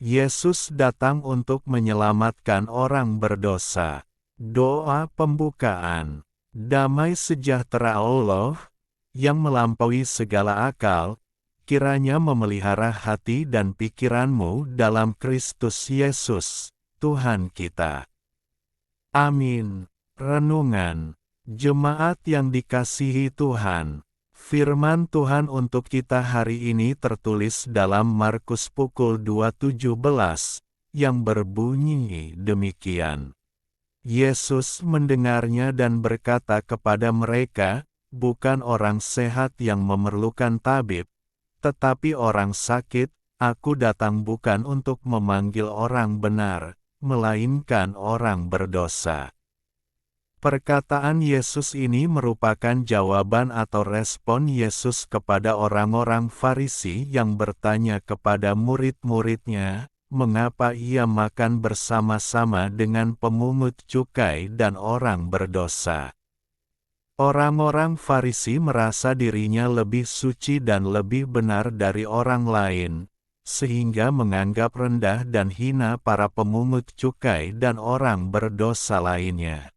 Yesus datang untuk menyelamatkan orang berdosa. Doa pembukaan. Damai sejahtera Allah, yang melampaui segala akal, kiranya memelihara hati dan pikiranmu dalam Kristus Yesus, Tuhan kita. Amin. Renungan. Jemaat yang dikasihi Tuhan. Firman Tuhan untuk kita hari ini tertulis dalam Markus pukul 2:17, yang berbunyi demikian. Yesus mendengarnya dan berkata kepada mereka, "Bukan orang sehat yang memerlukan tabib, tetapi orang sakit. Aku datang bukan untuk memanggil orang benar, melainkan orang berdosa." Perkataan Yesus ini merupakan jawaban atau respon Yesus kepada orang-orang Farisi yang bertanya kepada murid-muridnya, mengapa ia makan bersama-sama dengan pemungut cukai dan orang berdosa. Orang-orang Farisi merasa dirinya lebih suci dan lebih benar dari orang lain, sehingga menganggap rendah dan hina para pemungut cukai dan orang berdosa lainnya.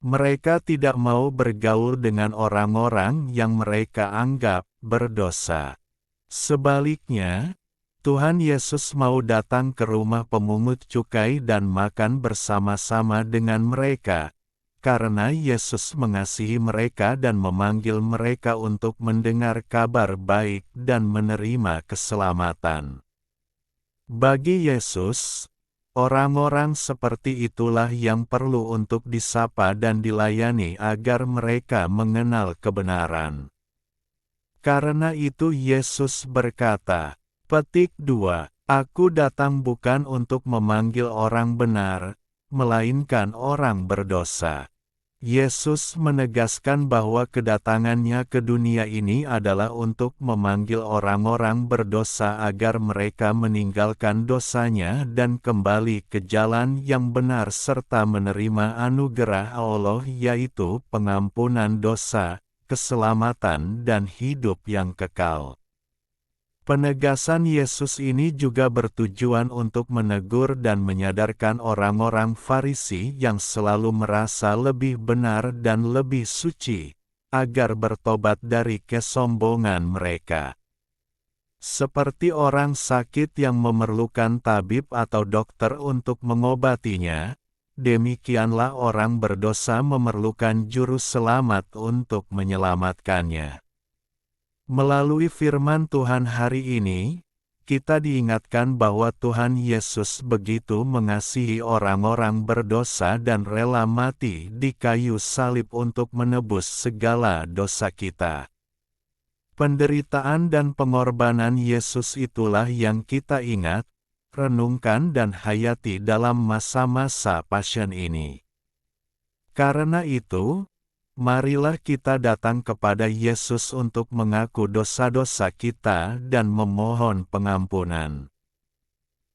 Mereka tidak mau bergaul dengan orang-orang yang mereka anggap berdosa. Sebaliknya, Tuhan Yesus mau datang ke rumah pemungut cukai dan makan bersama-sama dengan mereka, karena Yesus mengasihi mereka dan memanggil mereka untuk mendengar kabar baik dan menerima keselamatan. Bagi Yesus, orang-orang seperti itulah yang perlu untuk disapa dan dilayani agar mereka mengenal kebenaran. Karena itu Yesus berkata, petik 2, "Aku datang bukan untuk memanggil orang benar, melainkan orang berdosa." Yesus menegaskan bahwa kedatangannya ke dunia ini adalah untuk memanggil orang-orang berdosa agar mereka meninggalkan dosanya dan kembali ke jalan yang benar serta menerima anugerah Allah, yaitu pengampunan dosa, keselamatan dan hidup yang kekal. Penegasan Yesus ini juga bertujuan untuk menegur dan menyadarkan orang-orang Farisi yang selalu merasa lebih benar dan lebih suci, agar bertobat dari kesombongan mereka. Seperti orang sakit yang memerlukan tabib atau dokter untuk mengobatinya, demikianlah orang berdosa memerlukan juru selamat untuk menyelamatkannya. Melalui firman Tuhan hari ini, kita diingatkan bahwa Tuhan Yesus begitu mengasihi orang-orang berdosa dan rela mati di kayu salib untuk menebus segala dosa kita. Penderitaan dan pengorbanan Yesus itulah yang kita ingat, renungkan dan hayati dalam masa-masa pasien ini. Karena itu, marilah kita datang kepada Yesus untuk mengaku dosa-dosa kita dan memohon pengampunan.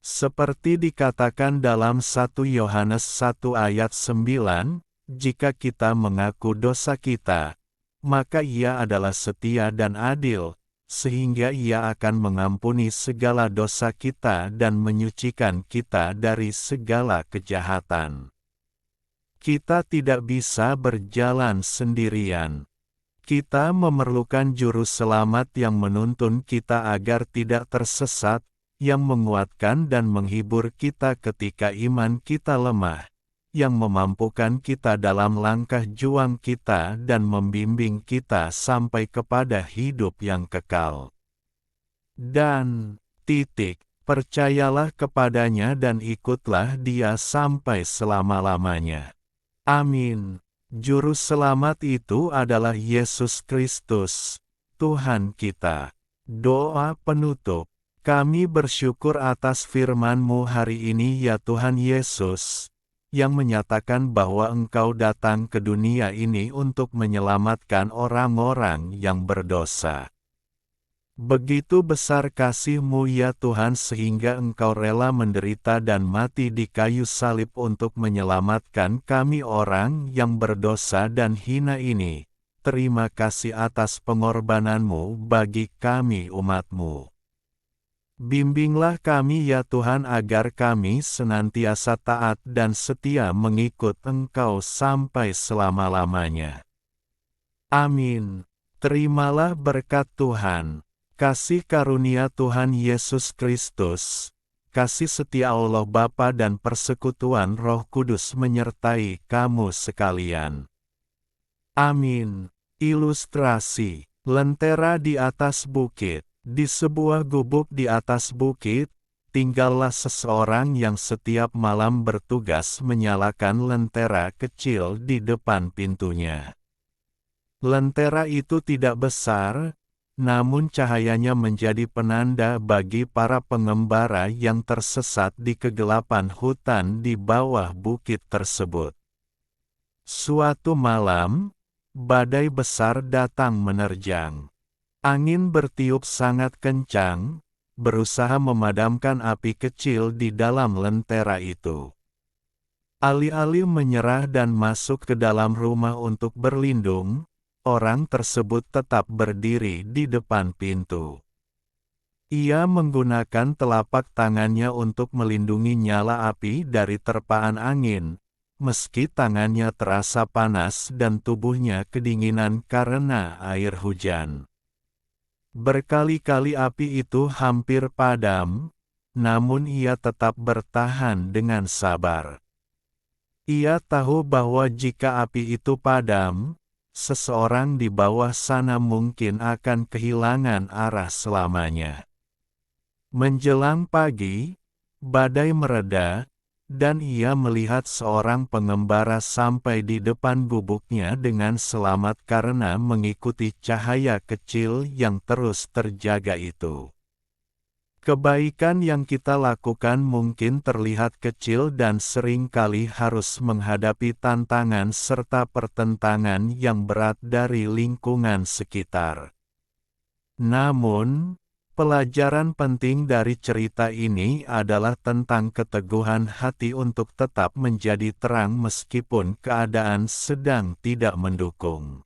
Seperti dikatakan dalam 1 Yohanes 1 ayat 9, jika kita mengaku dosa kita, maka Ia adalah setia dan adil, sehingga Ia akan mengampuni segala dosa kita dan menyucikan kita dari segala kejahatan. Kita tidak bisa berjalan sendirian. Kita memerlukan juru selamat yang menuntun kita agar tidak tersesat, yang menguatkan dan menghibur kita ketika iman kita lemah, yang memampukan kita dalam langkah juang kita dan membimbing kita sampai kepada hidup yang kekal. Dan, percayalah kepadanya dan ikutlah Dia sampai selama-lamanya. Amin. Juru selamat itu adalah Yesus Kristus, Tuhan kita. Doa penutup. Kami bersyukur atas firman-Mu hari ini ya Tuhan Yesus, yang menyatakan bahwa Engkau datang ke dunia ini untuk menyelamatkan orang-orang yang berdosa. Begitu besar kasih-Mu ya Tuhan sehingga Engkau rela menderita dan mati di kayu salib untuk menyelamatkan kami orang yang berdosa dan hina ini. Terima kasih atas pengorbanan-Mu bagi kami umat-Mu. Bimbinglah kami ya Tuhan agar kami senantiasa taat dan setia mengikut Engkau sampai selama-lamanya. Amin. Terimalah berkat Tuhan, kasih karunia Tuhan Yesus Kristus, kasih setia Allah Bapa dan persekutuan Roh Kudus menyertai kamu sekalian. Amin. Ilustrasi, lentera di atas bukit. Di sebuah gubuk di atas bukit, tinggallah seseorang yang setiap malam bertugas menyalakan lentera kecil di depan pintunya. Lentera itu tidak besar, namun cahayanya menjadi penanda bagi para pengembara yang tersesat di kegelapan hutan di bawah bukit tersebut. Suatu malam, badai besar datang menerjang. Angin bertiup sangat kencang, berusaha memadamkan api kecil di dalam lentera itu. Alih-alih menyerah dan masuk ke dalam rumah untuk berlindung, orang tersebut tetap berdiri di depan pintu. Ia menggunakan telapak tangannya untuk melindungi nyala api dari terpaan angin, meski tangannya terasa panas dan tubuhnya kedinginan karena air hujan. Berkali-kali api itu hampir padam, namun ia tetap bertahan dengan sabar. Ia tahu bahwa jika api itu padam, seseorang di bawah sana mungkin akan kehilangan arah selamanya. Menjelang pagi, badai mereda, dan ia melihat seorang pengembara sampai di depan gubuknya dengan selamat karena mengikuti cahaya kecil yang terus terjaga itu. Kebaikan yang kita lakukan mungkin terlihat kecil dan seringkali harus menghadapi tantangan serta pertentangan yang berat dari lingkungan sekitar. Namun, pelajaran penting dari cerita ini adalah tentang keteguhan hati untuk tetap menjadi terang meskipun keadaan sedang tidak mendukung.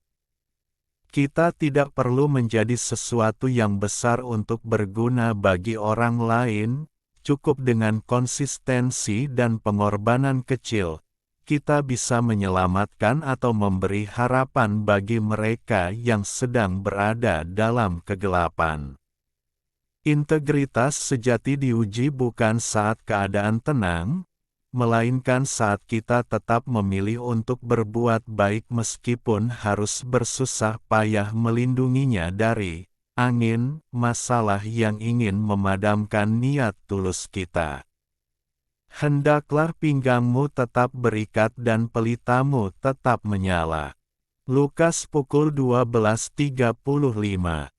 Kita tidak perlu menjadi sesuatu yang besar untuk berguna bagi orang lain, cukup dengan konsistensi dan pengorbanan kecil. Kita bisa menyelamatkan atau memberi harapan bagi mereka yang sedang berada dalam kegelapan. Integritas sejati diuji bukan saat keadaan tenang, melainkan saat kita tetap memilih untuk berbuat baik meskipun harus bersusah payah melindunginya dari angin masalah yang ingin memadamkan niat tulus kita. Hendaklah pinggangmu tetap berikat dan pelitamu tetap menyala. Lukas pukul 12.35